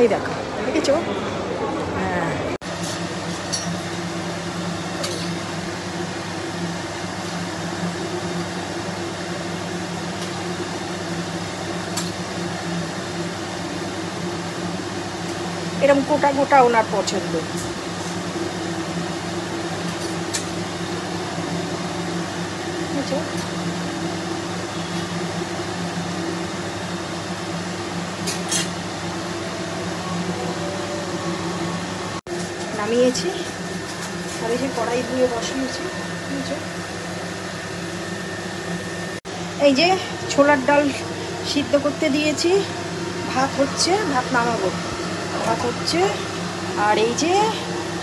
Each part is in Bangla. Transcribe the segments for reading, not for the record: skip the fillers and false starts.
এই দেখো, দেখেছো? হ্যাঁ, এরকম গোটা গোটা ওনার পছন্দ। বুঝছো? নামিয়েছি, আর এই যে কড়াই ধুয়ে বসিয়েছি। বুঝছো? এই যে ছোলার ডাল সিদ্ধ করতে দিয়েছি, ভাত হচ্ছে, ভাত নামাবো, ভাত হচ্ছে। আর এই যে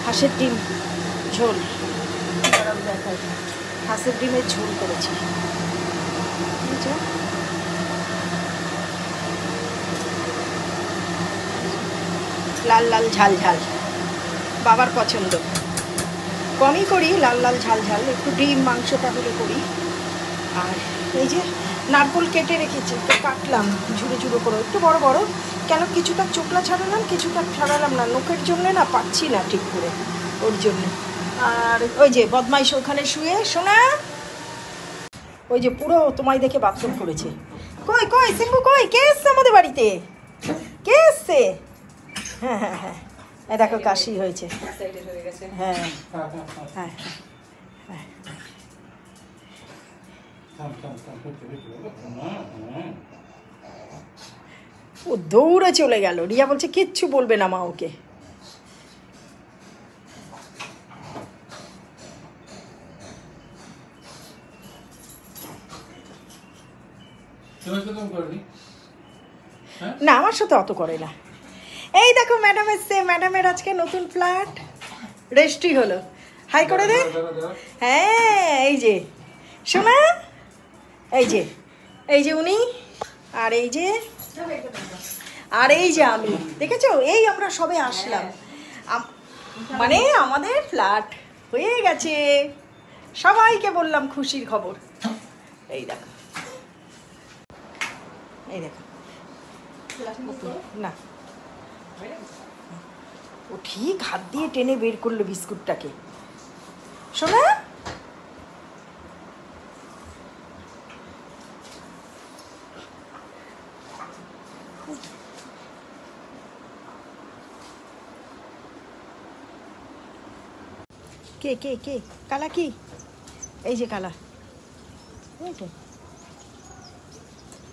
হাঁসের ডিম ঝোল, দেখাই, হাঁসের ডিমের ঝোল করেছি। বুঝছো? লাল লাল ঝাল ঝাল, বাবার পছন্দ। কমই করি লাল লাল ঝাল ঝাল, একটু ডিম মাংসটা হলে করি। আর এই যে নারকোল কেটে রেখেছি, তো কাটলাম ঝুড়ো ঝুড়ো করে, একটু বড় বড়। কেন কিছুটা চোকলা ছাড়ালাম, কিছুটা ছাড়ালাম না, নখের জন্যে না পাচ্ছি না ঠিক করে, ওর জন্য। আর ওই যে বদমাইশ ওখানে শুয়ে, শোনা, ওই যে পুরো তোমায় দেখে বাথরুম করেছে। কই কই সিম্বু, কই কে এসছে আমাদের বাড়িতে? কে এসছে? হ্যাঁ হ্যাঁ হ্যাঁ, এই দেখো কাশি হয়েছে। হ্যাঁ হ্যাঁ হ্যাঁ, ও দৌড়ে চলে গেল। রিয়া বলছে কিচ্ছু বলবে না মা ওকে। না, আমার সাথে অত করে না। এই দেখো ম্যাডাম এসছে, ম্যাডামের আজকে নতুন ফ্ল্যাট রেজিস্ট্রি হলো। হাই করে দে। হ্যাঁ, এই যে শোনা, এই যে, এই যে উনি, আর এই যে, আর এই যে আমি, দেখেছো? এই আমরা সবে আসলাম, মানে আমাদের ফ্ল্যাট হয়ে গেছে। সবাইকে বললাম খুশির খবর। এই দেখো, এই দেখো, না ও ঠিক হাত দিয়ে টেনে বের করলো বিস্কুটটাকে। শোনা, কে কে কে কালা? কি? এই যে কালা,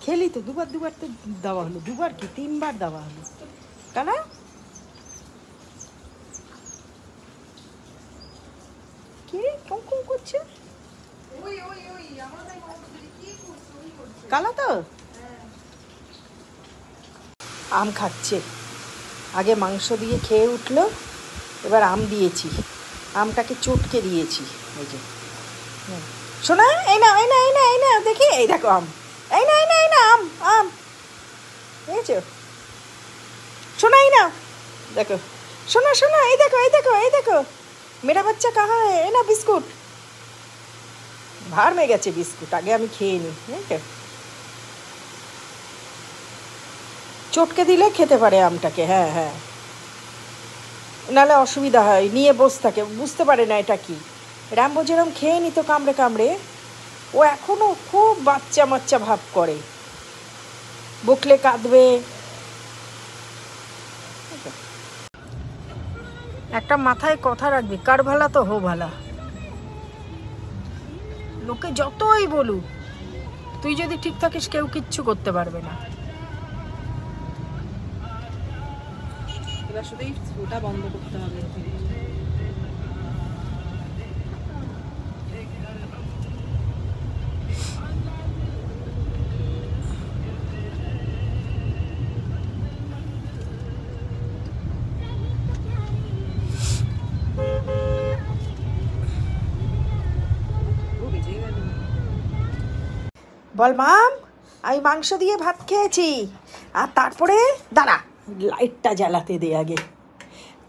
খেলি তো, দুবার দুবার তো দেওয়া হলো, দুবার কি তিনবার দেওয়া হলো। কালা কি কম কম করছে? কালা তো আম খাচ্ছে। আগে মাংস দিয়ে খেয়ে উঠলো, এবার আম দিয়েছি, আমটাকে চটকে দিয়েছি। এই যে শোনা, এই না এই না এই না এই না, দেখি, এই দেখো আম, এই না এই না এই না আম, আম দেখেছো? শোনা, এই না দেখো, শোনা শোনা, এই দেখো এই দেখো এই দেখো, মেরা বাচ্চা কাহা है? এই না বিস্কুট, ভার মে গেছে বিস্কুট, আগে আমি খেয়ে নিই। বুঝলে, চটকে দিলে খেতে পারে আমটাকে। হ্যাঁ হ্যাঁ, নাহলে অসুবিধা হয়, নিয়ে বসে থাকে, বুঝতে পারে না এটা কি। র্যাম্বো যেরকম খেয়ে নিত কামড়ে কামড়ে, ও এখনও খুব বাচ্চা বাচ্চা ভাব করে, বকলে কাঁদবে। একটা মাথায় কথা রাখবি, কার ভালা তো হো ভালা। লোকে যতই বলুক, তুই যদি ঠিক থাকিস কেউ কিচ্ছু করতে পারবে না। এবার শুধুই ওটা বন্ধ করতে হবে। বল মাম, আমি মাংস দিয়ে ভাত খেয়েছি, আর তারপরে দাঁড়া লাইটটা জ্বালাতে দে আগে।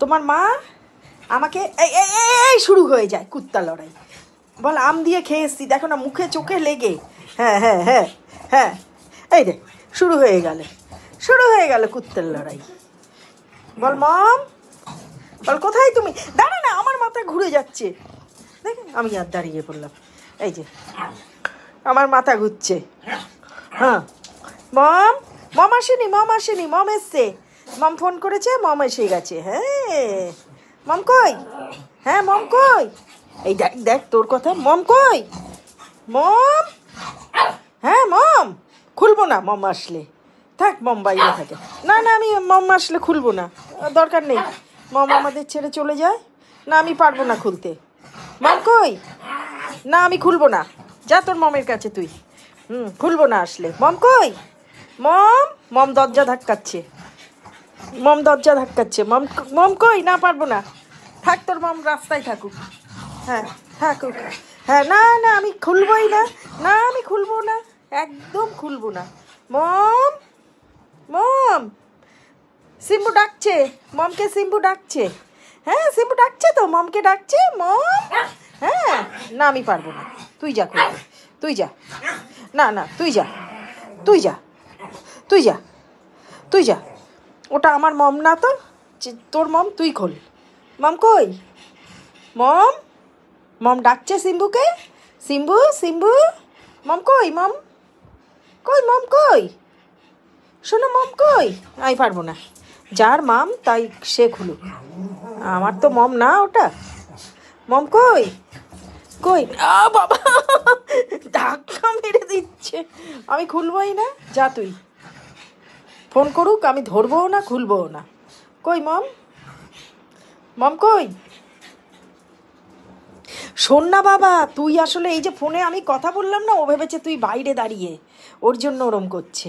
তোমার মা আমাকে এই এই এই শুরু হয়ে যায় কুত্তা লড়াই। বল আম দিয়ে খেয়ে এসছি, দেখো না মুখে চোখে লেগে। হ্যাঁ হ্যাঁ হ্যাঁ হ্যাঁ, এই রে শুরু হয়ে গেল, শুরু হয়ে গেল কুত্তার লড়াই। বল মম, বল কোথায় তুমি? দাঁড়া না, আমার মাথা ঘুরে যাচ্ছে। দেখ আমি আর দাঁড়িয়ে পড়লাম, এই যে আমার মাথা ঘুরছে। হ্যাঁ মম, মম আসেনি, মম আসেনি, মম এসছে। মম ফোন করেছে, মম এসে গেছে। হ্যাঁ মম কই? হ্যাঁ মম কই? এই দেখ দেখ তোর কথা, মম কই? মম, হ্যাঁ মম। খুলবো না মম আসলে, থাক মম বাইরে থাকে। না না, আমি মম আসলে খুলবো না, দরকার নেই। মম আমাদের ছেড়ে চলে যায় না, আমি পারবো না খুলতে। মম কই? না আমি খুলবো না, যা তোর মমের কাছে তুই। খুলবো না আসলে। মম কই? মম, মম দরজা ধাক্কাচ্ছে, মম দরজা ধাক্কাচ্ছে। মম, মম কই? না পারবো না, থাক তোর মম রাস্তায় থাকুক। হ্যাঁ থাকুক। হ্যাঁ না না, আমি খুলবোই না, না আমি খুলবো না, একদম খুলবো না। মম, মম, সিম্বু ডাকছে, মমকে সিম্বু ডাকছে। হ্যাঁ সিম্বু ডাকছে তো, মমকে ডাকছে। মম, হ্যাঁ না আমি পারবো না, তুই যা খুলবি, তুই যা। না না তুই যা, তুই যা, তুই যা, তুই যা। ওটা আমার মম না তো, তোর মম, তুই খোল। মম কই? মম, মম ডাকছে সিম্বুকে। সিম্বু, সিম্বু, মম কই? মম কই? মম কই? শোনো মম কই? আমি পারবো না, যার মাম তাই সে খুলুক, আমার তো মম না ওটা। মম কই? কই? বাবা ধাক্কা মেরে দিচ্ছে, আমি খুলবই না, যা তুই। ফোন করুক, আমি ধরবও না, খুলবও না। কই মম? মম কই? শোন না বাবা, তুই আসলে এই যে ফোনে আমি কথা বললাম না, ও ভেবেছে তুই বাইরে দাঁড়িয়ে, ওর জন্য ওরম করছে।